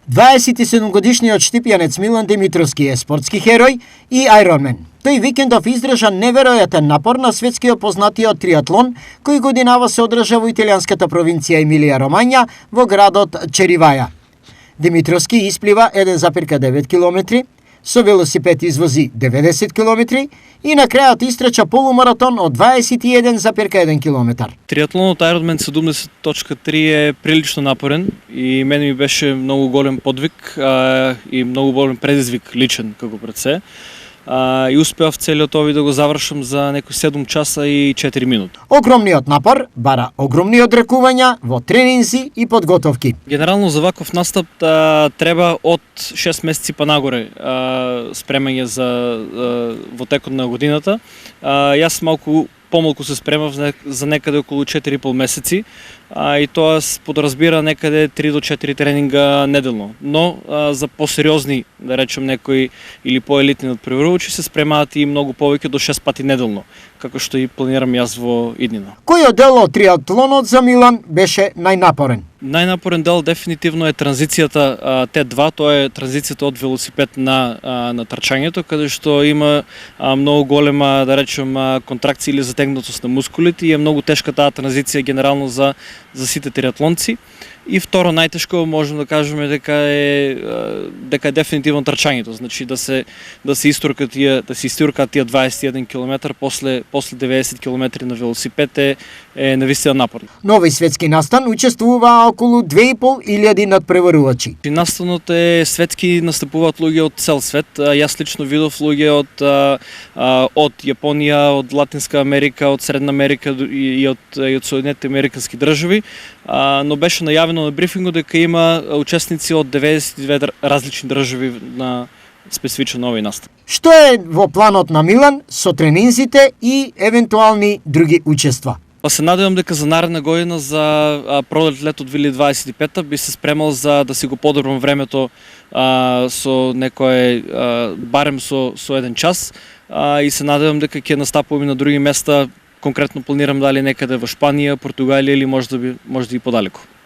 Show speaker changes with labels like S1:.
S1: 27-годишниот штипјанец Милан Димитровски е спортски херој и ајронмен. Тој викендов издржа неверојатен напор на светски познатиот триатлон, кој годинава се одржа во италијанската провинција Емилија Ромања во градот Чериваја. Димитровски исплива 1,9 км, со велосипед извози 90 км и на крајот истрча полумаратон од 21,1 км.
S2: Триатлонот Ironman 70.3 е прилично напорен и мене ми беше многу голем подвиг и многу голем предизвик личен како пред се. И успеав целиот овој да го завршам за некои 7 часа и 4 минути.
S1: Огромниот напор бара огромни одрекувања во тренинзи и подготовки.
S2: Генерално за ваков настап треба од 6 месеци па нагоре спремање во текот на годината. Јас помалку се спремав за некаде околу 4,5 месеци, и тоа подразбира некаде 3 до 4 тренинга неделно. Но за посериозни, да речем некои или поелитни надпреварувачи се спремаат и многу повеќе до 6 пати неделно, како што и планирам јас во иднина.
S1: Кој дел од триатлонот за Милан беше најнапорен?
S2: Најнапорен дел дефинитивно е транзицијата Т2, тоа е транзицијата од велосипед на трчањето, каде што има многу голема, да речем, контракција или затегнатост на мускулите и е многу тешка таа транзиција генерално за сите триатлонци. И второ најтешко можеме да кажеме дека е дефинитивно трчањето, значи да се истуркаат тие 21 км после 90 км на велосипед е навистина напорно.
S1: На овој светски настан учествуваа околу 2500 надпреварувачи.
S2: Настанот е светски, настапуваат луѓе од цел свет. Јас лично видов луѓе од Јапонија, од Латинска Америка, од Средна Америка и од Соединетите американски држави, но беше најавено на брифингот дека има учесници од 92 различни држави на специфичен овој настан.
S1: Што е во планот на Милан со тренинзите и евентуални други учества?
S2: Па се надевам дека за наредна година, за пролет-лето 2025 би се спремал за да си го подобрам времето со некое барем со 1 час, и се надевам дека ќе настапувам и на други места. Конкретно планирам дали некаде во Шпанија, Португалија или може да и подалеку.